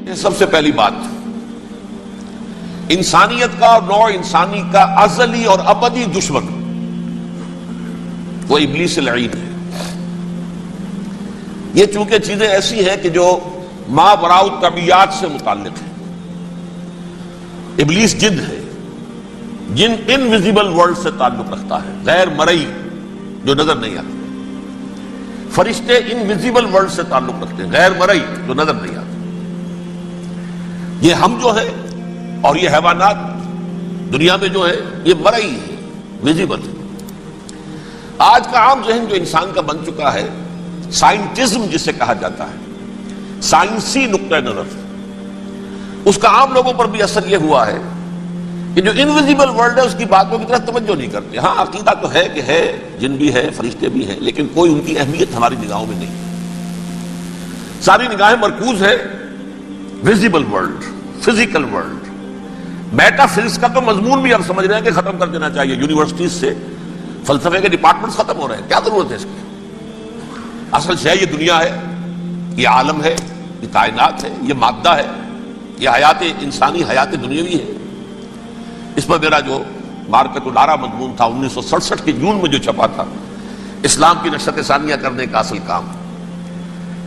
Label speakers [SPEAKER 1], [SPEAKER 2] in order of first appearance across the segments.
[SPEAKER 1] سب سے پہلی بات، انسانیت کا اور نوع انسانی کا ازلی اور ابدی دشمن وہ ابلیس لعین ہے۔ یہ چونکہ چیزیں ایسی ہیں کہ جو ما وراء الطبیعات سے متعلق ہیں۔ ابلیس جن ہے، جن انویزیبل ورلڈ سے تعلق رکھتا ہے، غیر مرئی جو نظر نہیں آتی۔ فرشتے انویزیبل ورلڈ سے تعلق رکھتے ہیں، غیر مرئی جو نظر نہیں آتی۔ یہ ہم جو ہے اور یہ حیوانات دنیا میں جو ہے یہ مرئی ہے، ویزیبل ہے۔ آج کا عام ذہن جو انسان کا بن چکا ہے، سائنٹزم جسے کہا جاتا ہے، سائنسی نقطہ نظر، اس کا عام لوگوں پر بھی اثر یہ ہوا ہے کہ جو انویزیبل ورلڈ ہے اس کی باتوں کی طرف توجہ نہیں کرتے۔ ہاں عقیدہ تو ہے کہ ہے، جن بھی ہے، فرشتے بھی ہیں، لیکن کوئی ان کی اہمیت ہماری نگاہوں میں نہیں۔ ساری نگاہیں مرکوز ہے visible world, physical world. Meta physics کا تو مضمون بھی اب سمجھ رہے ہیں کہ ختم کر دینا چاہیے، یونیورسٹیز سے فلسفے کے ڈپارٹمنٹس ختم ہو رہے ہیں، کیا ضرورت ہے اس کی؟ اصل شے یہ دنیا ہے، یہ عالم ہے، یہ کائنات ہے، یہ مادہ ہے، یہ حیات انسانی، حیات دنیاوی ہے۔ اس پر میرا جو مارکت الارا مضمون تھا 1967 کے جون میں جو چھپا تھا، اسلام کی نشأت ثانیہ کرنے کا اصل کام،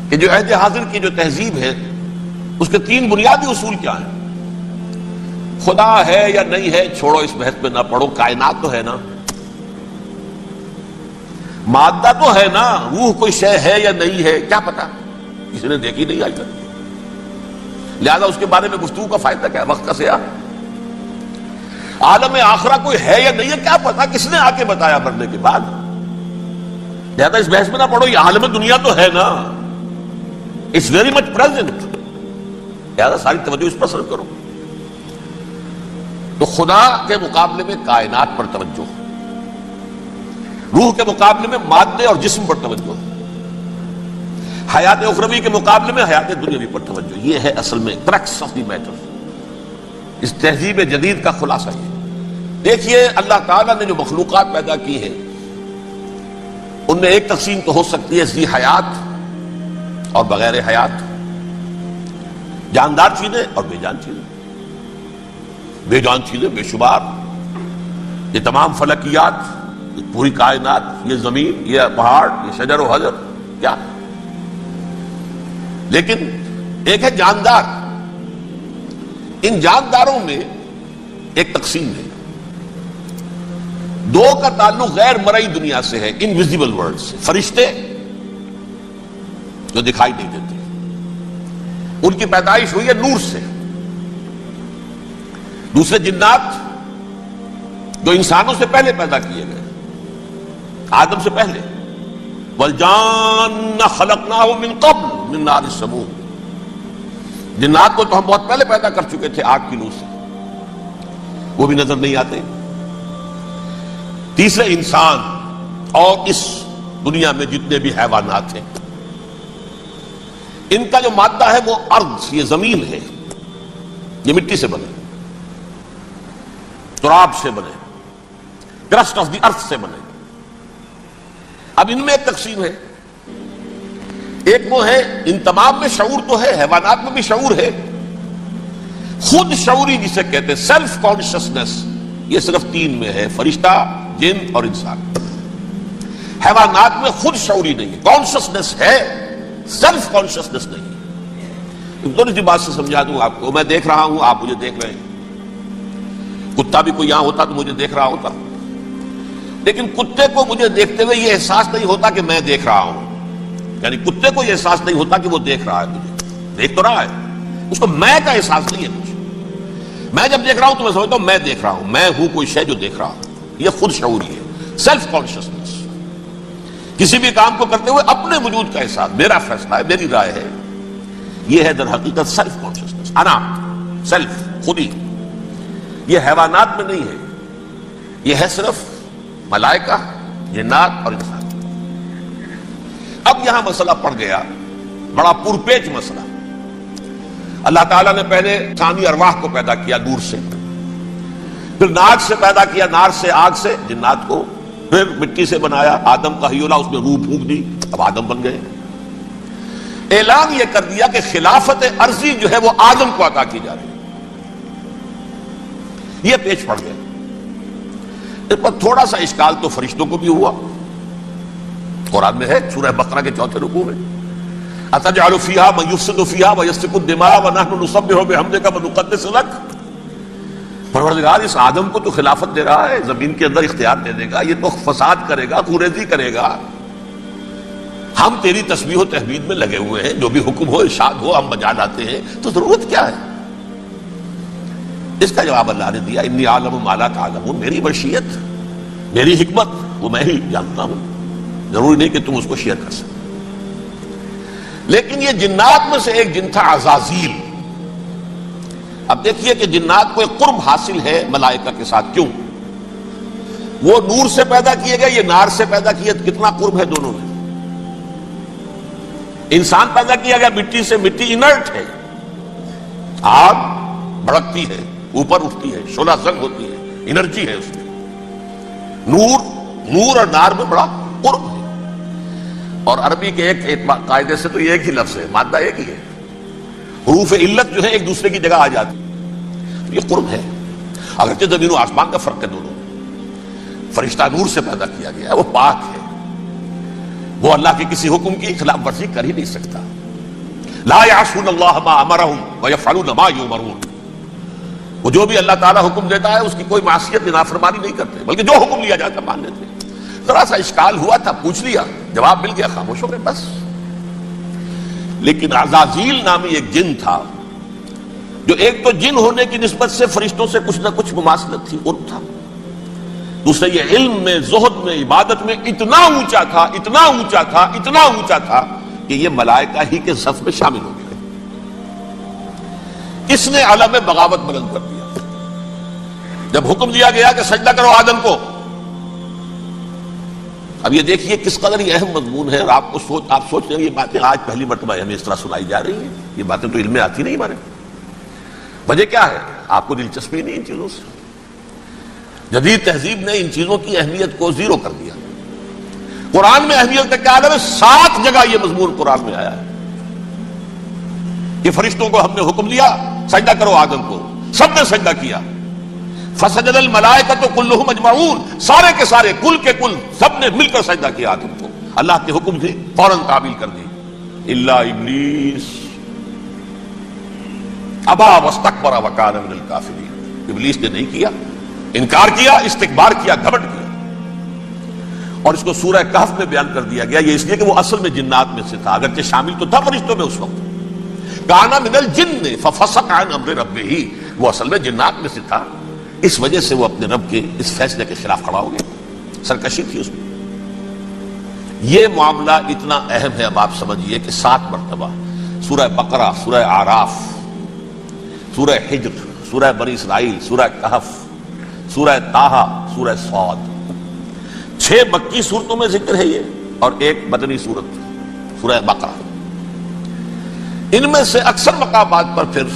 [SPEAKER 1] کہ جو عہد حاضر کی جو تہذیب ہے اس کے 3 بنیادی اصول کیا ہیں؟ خدا ہے یا نہیں ہے چھوڑو، اس بحث پہ نہ پڑھو، کائنات تو ہے نا، مادہ تو ہے نا، روح کوئی شے ہے یا نہیں ہے کیا پتا، کسی نے دیکھی نہیں آج تک، لہذا اس کے بارے میں گفتگو کا فائدہ کیا، وقت کا سیاح۔ عالم آخرہ کوئی ہے یا نہیں ہے کیا پتا، کس نے آ کے بتایا مرنے کے بعد، لہذا اس بحث میں نہ پڑھو، یہ عالم دنیا تو ہے نا، اٹس ویری مچ پریزنٹ، لہذا ساری توجہ اس پر صرف کرو۔ تو خدا کے مقابلے میں کائنات پر توجہ، روح کے مقابلے میں مادے اور جسم پر توجہ، حیات اخروی کے مقابلے میں حیات دنیاوی پر توجہ۔ یہ ہے اصل میں کرکس آف دی میٹر، اس تہذیب جدید کا خلاصہ یہ۔ دیکھیے اللہ تعالیٰ نے جو مخلوقات پیدا کی ہیں ان میں ایک تقسیم تو ہو سکتی ہے ذی حیات اور بغیر حیات، جاندار چیزیں اور بے جان چیزیں۔ بے جان چیزیں بے شمار، یہ تمام فلکیات، یہ پوری کائنات، یہ زمین، یہ پہاڑ، یہ شجر و حجر، کیا؟ لیکن ایک ہے جاندار، ان جانداروں میں ایک تقسیم ہے، 2 کا تعلق غیر مرئی دنیا سے ہے، انویزیبل ورلڈ سے۔ فرشتے جو دکھائی نہیں دیتے، ان کی پیدائش ہوئی ہے نور سے۔ دوسرے جنات جو انسانوں سے پہلے پیدا کیے گئے، آدم سے پہلے، وَالْجَانَّ خَلَقْنَاهُ مِن قَبْلُ مِن نَارِ السَّمُومِ، جنات کو تو ہم بہت پہلے پیدا کر چکے تھے آگ کی نور سے، وہ بھی نظر نہیں آتے۔ تیسرے انسان اور اس دنیا میں جتنے بھی حیوانات ہیں، ان کا جو مادہ ہے وہ ارض، یہ زمین ہے، یہ مٹی سے بنے، تراب سے بنے، کرسٹ آف دی ارتھ سے بنے۔ اب ان میں ایک تقسیم ہے، ایک وہ ہے، ان تمام میں شعور تو ہے، حیوانات میں بھی شعور ہے، خود شعوری جسے کہتے ہیں سیلف کانشسنس، یہ صرف 3 میں ہے، فرشتہ، جن اور انسان۔ حیوانات میں خود شعوری نہیں ہے، کانشسنس ہے، سیلف کانشسنس نہیں ہے۔ تھوڑی سی بات سے سمجھا دوں آپ کو، میں دیکھ رہا ہوں، آپ مجھے دیکھ رہے ہیں، کتا بھی کوئی یہاں ہوتا تو مجھے دیکھ رہا ہوتا، لیکن کتے کو مجھے دیکھتے ہوئے یہ احساس نہیں ہوتا کہ میں دیکھ رہا ہوں، یعنی کتے کو یہ احساس نہیں ہوتا کہ وہ دیکھ رہا ہے، مجھے دیکھ تو رہا ہے، اس کو میں کا احساس نہیں ہے کچھ۔ میں جب دیکھ رہا ہوں تو میں سمجھتا ہوں میں دیکھ رہا ہوں، میں ہوں کوئی شے جو دیکھ رہا ہوں، یہ خود شعوری ہے، سیلف کانشسنس۔ کسی بھی کام کو کرتے ہوئے اپنے وجود کا احساس، میرا فیصلہ ہے، میری رائے ہے، یہ ہے در حقیقت سیلف کانشسنس، انا، سیلف، خودی۔ یہ حیوانات میں نہیں ہے، یہ ہے صرف ملائکہ، جنات اور انسان۔ اب یہاں مسئلہ پڑ گیا، بڑا پرپیچ مسئلہ۔ اللہ تعالیٰ نے پہلے ثانی ارواح کو پیدا کیا نور سے، پھر ناک سے پیدا کیا، نار سے، آگ سے جنات کو، پھر مٹی سے بنایا، آدم کا حی اللہ، اس میں روح پھونک دی، اب آدم بن گئے۔ اعلان یہ کر دیا کہ خلافت عرضی جو ہے وہ آدم کو عطا کی جا رہی ہے. یہ پیش پڑ گیا. اس پر تھوڑا سا اشکال تو فرشتوں کو بھی ہوا. قرآن میں ہے سورہ بقرہ کے 4 رکوع میں اتجعل فیہا من یفسد فیہا ویسفک الدماء ونحن نسبح بحمدک ونقدس لک. پروردگار اس آدم کو تو خلافت دے رہا ہے, زمین کے اندر اختیار دے دے گا, یہ تو فساد کرے گا, خوریزی کرے گا, ہم تیری تسبیح و تحمید میں لگے ہوئے ہیں, جو بھی حکم ہو ارشاد ہو ہم بجا لاتے ہیں, تو ضرورت کیا ہے؟ اس کا جواب اللہ نے دیا انی اعلم ما لا تعلمون. میری مشیت, میری حکمت وہ میں ہی جانتا ہوں, ضروری نہیں کہ تم اس کو شیئر کر سکتے. لیکن یہ جنات میں سے ایک جن تھا عزازیل. اب دیکھیے کہ جنات کو ایک قرب حاصل ہے ملائکہ کے ساتھ. کیوں؟ وہ نور سے پیدا کیے گئے, یہ نار سے پیدا کیے, کتنا قرب ہے دونوں میں. انسان پیدا کیا گیا مٹی سے, مٹی انرٹ ہے, آگ بھڑکتی ہے, اوپر اٹھتی ہے, شعلہ زنگ ہوتی ہے, انرجی ہے اس میں. نور اور نار میں بڑا قرب ہے. اور عربی کے ایک قاعدے سے تو یہ ایک ہی لفظ ہے, مادہ ایک ہی ہے, حروف علت جو ہے ایک دوسرے کی جگہ آ جاتی. یہ قرب ہے, اگرچہ زمین و آسمان کا فرق ہے دونوں. فرشتہ نور سے پیدا کیا گیا ہے, وہ پاک ہے, وہ اللہ کے کسی حکم کی خلاف ورزی کر ہی نہیں سکتا. لا یعصون اللہ ما امرہم ویفعلون ما یؤمرون. وہ جو بھی اللہ تعالیٰ حکم دیتا ہے اس کی کوئی معصیت نافرمانی نہیں کرتے, بلکہ جو حکم لیا جاتا مان لیتے. ذرا سا اشکال ہوا تھا, پوچھ لیا, جواب مل گیا, خاموش ہو گئے بس. لیکن عزازیل نامی ایک جن تھا جو ایک تو جن ہونے کی نسبت سے فرشتوں سے کچھ نہ کچھ مماثلت تھی, قرب تھا. دوسرے یہ علم میں, زہد میں, عبادت میں اتنا اونچا تھا, اتنا اونچا تھا, اتنا اونچا تھا کہ یہ ملائکہ ہی کے صف میں شامل ہو گئے. اس نے عالم بغاوت بلند کر دیا. جب حکم دیا گیا کہ سجدہ کرو آدم کو, اب یہ دیکھیے کس قدر یہ اہم مضمون ہے. اور آپ سوچ رہے ہیں یہ باتیں آج پہلی مرتبہ ہمیں اس طرح سنائی جا رہی ہیں. یہ باتیں تو علم میں آتی نہیں ہمارے. وجہ کیا ہے؟ آپ کو دلچسپی نہیں ان چیزوں سے. جدید تہذیب نے ان چیزوں کی اہمیت کو زیرو کر دیا. قرآن میں اہمیت کا کیا عالم ہے؟ 7 جگہ یہ مضمون قرآن میں آیا ہے کہ فرشتوں کو ہم نے حکم دیا سجدہ کرو آدم کو, سب نے سجدہ کیا. فسجد الملائکۃ کلھم اجمعون, سارے کے سارے, کل کے کل, سب نے مل کر سجدہ کیا آدم کو. اللہ کے حکم سے فوراً تعمیل کر دی. الا ابلیس ابا واستکبر وکان من الکافرین. ابلیس نے نہیں کیا, انکار کیا, استکبار کیا, گھمنڈ کیا. اور اس کو سورہ کہف میں بیان کر دیا گیا. یہ اس لیے کہ وہ اصل میں جنات میں سے تھا, اگرچہ شامل تو تھا فرشتوں میں اس وقت. کان من الجن ففسق عن امر ربہ, وہ اصل میں جنات میں سے تھا, اس وجہ سے وہ اپنے رب کے اس فیصلے کے خلاف کھڑا ہو گیا. سرکشی تھی اس میں. یہ معاملہ اتنا اہم ہے, اب آپ سمجھیے کہ 7 مرتبہ سورہ بقرہ, سورہ اعراف, سورہ حجر, سورہ بنی اسرائیل, سورہ کہف, سورہ طٰہٰ, سورہ صاد, 6 مکی صورتوں میں ذکر ہے یہ, اور ایک مدنی صورت سورہ بقرہ. ان میں سے اکثر مقامات پر پھر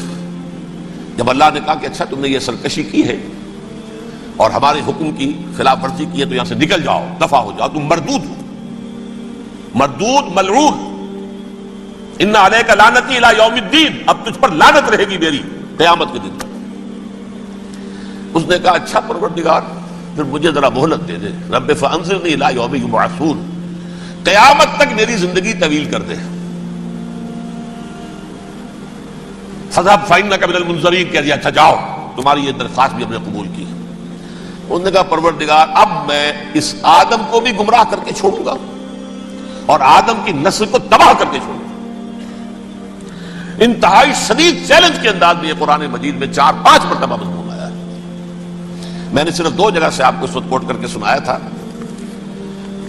[SPEAKER 1] جب اللہ نے کہا کہ اچھا تم نے یہ سرکشی کی ہے اور ہمارے حکم کی خلاف ورزی کی ہے تو یہاں سے نکل جاؤ, دفع ہو جاؤ, تم مردود ہو, مردود ملعون, ان علیک لعنتی الی یوم الدین, اب تجھ پر لعنت رہے گی میری قیامت کے دن تک. اس نے کہا اچھا پروردگار پھر مجھے ذرا مہلت دے دے, رب فانظرنی الی یوم یبعثون, قیامت تک میری زندگی طویل کر دے. فذهب فإنك من المنظرین, کہہ دیا اچھا جاؤ, تمہاری یہ درخواست بھی ہم نے قبول کی. انہوں نے کہا پروردگار اب میں اس آدم کو بھی گمراہ کر کے چھوڑوں گا اور آدم کی نسل کو تباہ کر کے چھوڑوں گا. انتہائی شدید چیلنج کے انداز میں یہ قرآن مجید میں 4-5 مرتبہ مضمون آیا ہے. میں نے صرف 2 جگہ سے آپ کو اس وقت کوٹ کر کے سنایا تھا.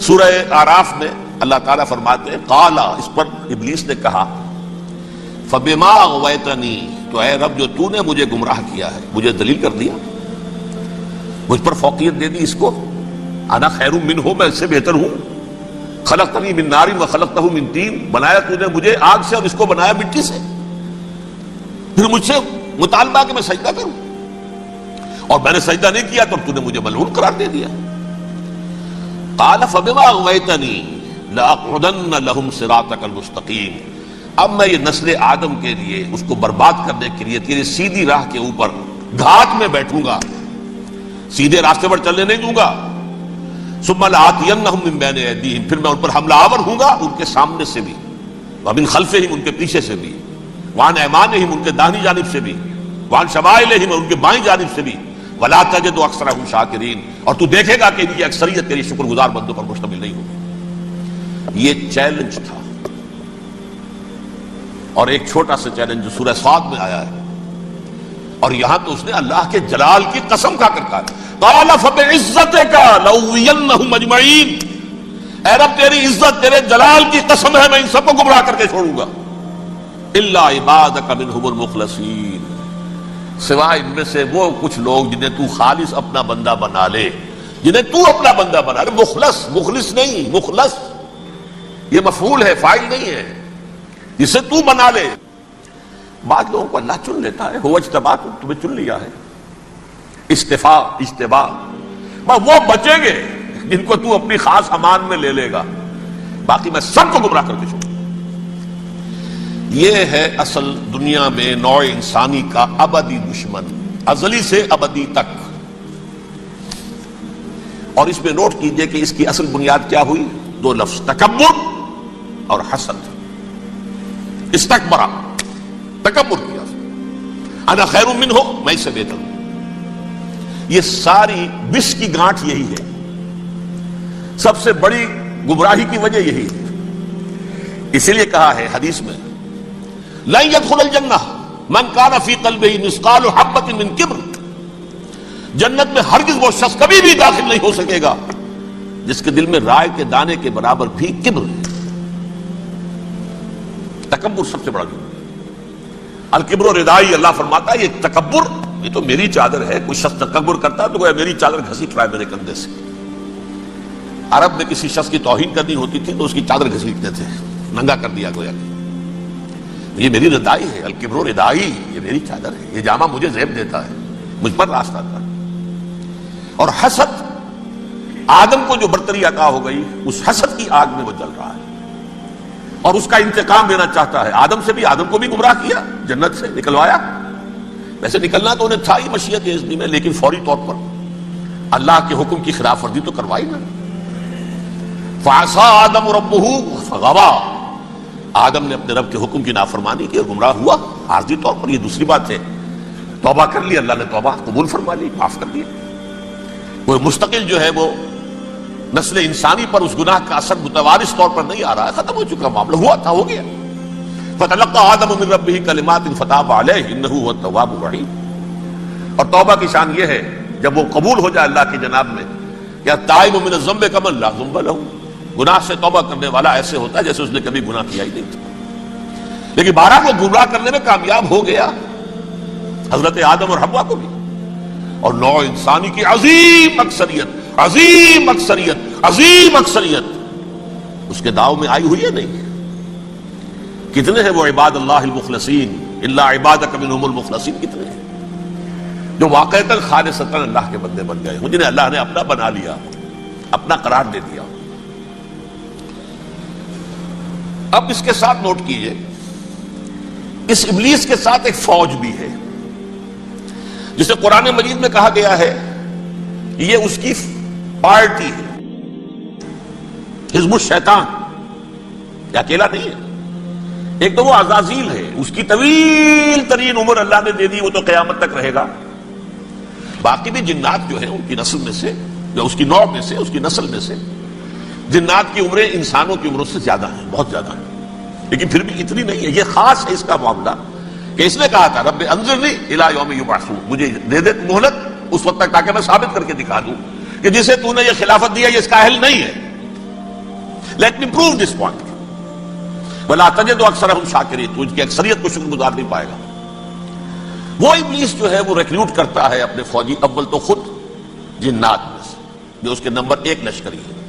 [SPEAKER 1] سورہ اعراف میں اللہ تعالیٰ فرماتے ہیں قالا, اس پر ابلیس نے کہا فبما اغویتنی, تو اے رب جو تو نے مجھے گمراہ کیا ہے, مجھے ذلیل کر دیا, مجھ پر فوقیت دے دی اس کو, انا خیر منہ, میں اس سے بہتر ہوں, خلقتنی من نار وخلقتہ من طین, بنایا تو نے مجھے آگ سے اور اس کو بنایا مٹی سے, پھر مجھ سے مطالبہ کہ میں سجدہ کروں, اور میں نے سجدہ نہیں کیا تو تو نے مجھے ملعون قرار دے دیا. قال فبما اغویتنی لاقعدن لهم صراطک المستقیم, اب میں یہ نسل آدم کے لیے اس کو برباد کرنے کے لیے تیری سیدھی راہ کے اوپر گھات میں بیٹھوں گا، سیدھے راستے پر چلنے نہیں دوں گا. ثم لآتینہم من بین ایدیہم، پھر میں ان پر حملہ آور ہوں گا ان کے سامنے سے بھی، ومن خلفہم ان کے پیچھے سے بھی، وعن ایمانہم ان کے داہنی جانب سے بھی، وعن شمائلہم ان کے بائیں جانب سے بھی، ولا تجد اکثرہم شاکرین، اور تو دیکھے گا کہ ان کی اکثریت تیری شکر گزار بندوں پر مشتمل نہیں ہوگی. یہ چیلنج تھا. اور ایک چھوٹا سا چیلنج جو سورہ صاد میں آیا ہے، اور یہاں تو اس نے اللہ کے جلال کی قسم کھا کر کہا، قال فبعزتک لأغوینہم اجمعین، اے رب تیری عزت تیرے جلال کی قسم ہے میں ان سب کو گمراہ کر کے چھوڑوں گا، الا عبادک منہم المخلصین، سوائے ان میں سے وہ کچھ لوگ جنہیں تو خالص اپنا بندہ بنا لے، جنہیں تو اپنا بندہ بنا لے. مخلص، مخلص نہیں، مخلص یہ مفعول ہے، فاعل نہیں ہے، جسے تو بنا لے. بعض لوگوں کو اللہ چن لیتا ہے، هو اجتباکم، تمہیں چن لیا ہے. استفاء، اجتباء، وہ بچیں گے جن کو تو اپنی خاص امان میں لے لے گا، باقی میں سب کو گمراہ کر کے چھوڑوں. یہ ہے اصل دنیا میں نوع انسانی کا ابدی دشمن، ازلی سے ابدی تک. اور اس میں نوٹ کیجئے کہ اس کی اصل بنیاد کیا ہوئی؟ دو لفظ، تکبر اور حسد. استکبرا، تکبر کیا، انا خیر منہ، میں اس سے بہتر ہوں. یہ ساری بس کی گانٹھ یہی ہے، سب سے بڑی گمراہی کی وجہ یہی ہے. اسی لیے کہا ہے حدیث میں، لن يدخل الجنہ من کان فی قلبہ مثقال حبۃ من کبر، جنت میں ہرگز وہ شخص کبھی بھی داخل نہیں ہو سکے گا جس کے دل میں رائے کے دانے کے برابر بھی کبر ہے. تکبر سب سے بڑا کبر. الکبر ردائی، اللہ فرماتا ہے یہ تکبر یہ تو میری چادر ہے. کوئی شخص تکبر کرتا ہے تو گویا میری چادر گھسیٹ رہا ہے میرے کندھے سے. عرب میں کسی شخص کی توہین کرنی ہوتی تھی تو اس کی چادر گھسیٹتے تھے، ننگا کر دیا گویا کہ یہ میری ردائی ہے. الکبر ردائی، یہ میری چادر ہے، یہ جامہ مجھے زیب دیتا ہے، مجھ پر راستہ تھا. اور حسد، آدم کو جو برتری عطا ہو گئی اس حسد کی آگ میں وہ جل رہا ہے اور اس کا انتقام لینا چاہتا ہے. آدم سے بھی، آدم کو بھی گمراہ کیا، جنت سے نکلوایا. ویسے نکلنا تو انہیں تھا ہی مشیت اذنی میں، لیکن فوری طور پر اللہ کے حکم کی خلاف ورزی تو کروائی نا. فعصى آدم ربہ فغوى، آدم نے اپنے رب کے حکم کی نافرمانی کی اور گمراہ ہوا عارضی طور پر. یہ دوسری بات ہے، توبہ کر لی، اللہ نے توبہ قبول فرما لی، معاف کر دیا. وہ مستقل جو ہے وہ نسل انسانی پر اس گناہ کا اثر متوارث طور پر نہیں آ رہا ہے، ختم ہو چکا معاملہ، ہوا تھا ہو گیا. فتلقى آدم من ربہ کلمات فتاب علیہ انہ هو التواب الرحیم. اور توبہ کی شان یہ ہے جب وہ قبول ہو جائے اللہ کی جناب میں، یا تائب من الذنب کمن لا ذنب له، گناہ سے توبہ کرنے والا ایسے ہوتا ہے جیسے اس نے کبھی گناہ کیا ہی نہیں تھا. لیکن بارہ کو گمراہ کرنے میں کامیاب ہو گیا، حضرت آدم اور حوا کو بھی. اور نوع انسانی کی عظیم اکثریت، عظیم اکثریت، عظیم اکثریت اس کے داؤ میں آئی ہوئی ہے نہیں. کتنے ہیں وہ عباد اللہ المخلصین، الا عبادک منہم المخلصین، کتنے ہیں جو واقعتاً خالصتاً اللہ کے بندے بن گئے ہوں، جنہیں اللہ نے اپنا بنا لیا، اپنا قرار دے دیا. اب اس کے ساتھ نوٹ کیجئے، اس ابلیس کے ساتھ ایک فوج بھی ہے جسے قرآن مجید میں کہا گیا ہے یہ اس کی پارٹی ہے، حزب الشیطان. یہ اکیلا نہیں ہے. ایک تو وہ عزازیل ہے، اس کی طویل ترین عمر اللہ نے دے دی، وہ تو قیامت تک رہے گا. باقی بھی جنات جو ہیں ان کی نسل میں سے، یا اس کی نوع میں سے، اس کی نسل میں سے، جنات کی عمریں انسانوں کی عمروں سے زیادہ ہیں، بہت زیادہ ہیں، لیکن پھر بھی اتنی نہیں ہے. یہ خاص ہے اس کا معاملہ کہ اس نے کہا تھا رب انظرنی الی یوم یبعثون، مجھے دے دے مہلت اس وقت تک تاکہ میں ثابت کر کے دکھا دوں کہ جسے تو نے یہ خلافت دیا یہ اس کا اہل نہیں ہے. Let me prove this point. ولا تجد اکثرہم شاکرین، تو ان کی اکثریت کو شکر گزار نہیں پائے گا. وہ ابلیس جو ہے وہ ریکروٹ کرتا ہے اپنے فوجی، اول تو خود جنات میں سے جو اس کے نمبر 1 لشکری ہے.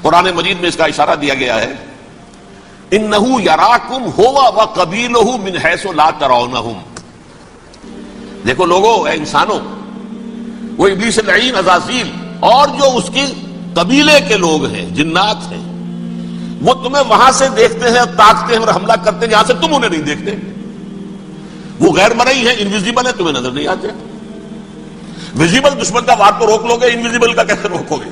[SPEAKER 1] قرآن مجید میں اس کا اشارہ دیا گیا ہے، انہو یراکم ہوا وقبیلہ من حیث لا ترونہم. دیکھو لوگو، اے انسانوں، وہ ابلیس لعین عزازیل اور جو اس کے قبیلے کے لوگ ہیں، جنات ہیں، وہ تمہیں وہاں سے دیکھتے ہیں اور تاکتے ہیں اور حملہ کرتے ہیں جہاں سے تم انہیں نہیں دیکھتے. وہ غیر مرئی ہیں, انویزیبل ہیں, تمہیں نظر نہیں آتے. ویزیبل دشمن کا وار تو روک لو گے, انویزیبل کا کیسے روکو گے؟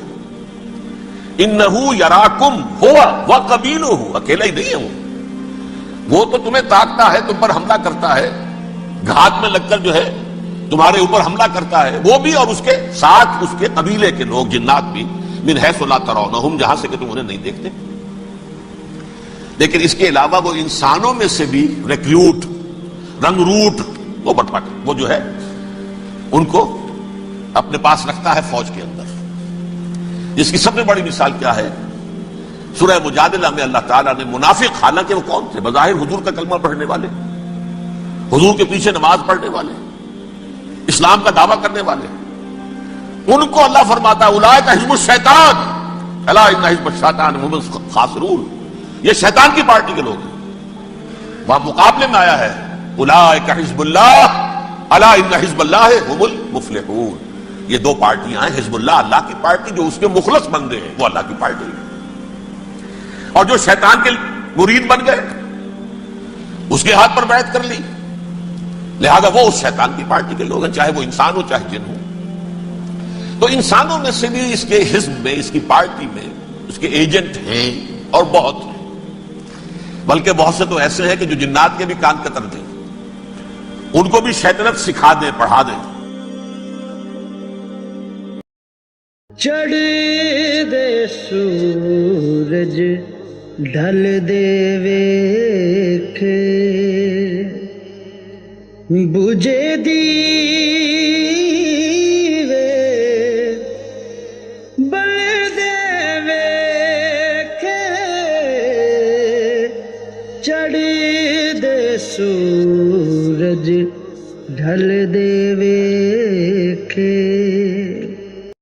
[SPEAKER 1] انہو یراکم ہوا وقبیلہ, اکیلا ہی نہیں ہے وہ تو تمہیں تاکتا ہے, تم پر حملہ کرتا ہے, گھات میں لگ کر جو ہے تمہارے اوپر حملہ کرتا ہے, وہ بھی اور اس کے ساتھ اس کے قبیلے کے لوگ جنات بھی, من حیث لا ترونہم, جہاں سے کہ تم انہیں نہیں دیکھتے. لیکن اس کے علاوہ وہ انسانوں میں سے بھی ریکریوٹ, رنگ روٹ, وہ بٹپٹ, وہ جو ہے ان کو اپنے پاس رکھتا ہے فوج کے اندر. جس کی سب سے بڑی مثال کیا ہے؟ سورہ مجادلہ میں اللہ تعالیٰ نے منافق, حالانکہ وہ کون تھے؟ بظاہر حضور کا کلمہ پڑھنے والے, حضور کے پیچھے نماز پڑھنے والے, اسلام کا دعویٰ کرنے والے, ان کو اللہ فرماتا ہے اولئک حزب الشیطان الا ان حزب الشیطان هم الخاسرون, یہ شیطان کی پارٹی کے لوگ ہیں. وہاں مقابلے میں آیا ہے اولئک حزب اللہ الا ان حزب اللہ هم المفلحون. یہ دو پارٹیاں ہیں, حزب اللہ اللہ کی پارٹی جو اس کے مخلص بندے ہیں وہ اللہ کی پارٹی ہے, اور جو شیطان کے مرید بن گئے اس کے ہاتھ پر بیعت کر لی, لہذا وہ اس شیطان کی پارٹی کے لوگ ہیں, چاہے وہ انسان ہو چاہے جن ہو. تو انسانوں میں سے بھی اس کے حزب میں, اس کی پارٹی میں اس کے ایجنٹ ہیں اور بہت ہیں, بلکہ بہت سے تو ایسے ہیں کہ جو جنات کے بھی کان کتر دیں, ان کو بھی شیطنت سکھا دیں, پڑھا دیں.
[SPEAKER 2] چڑھ دے سورج ڈھل دے ویکھے, بجھے دیوے بل دے ویکھے, چڑھ دے سورج ڈھل دے ویکھے,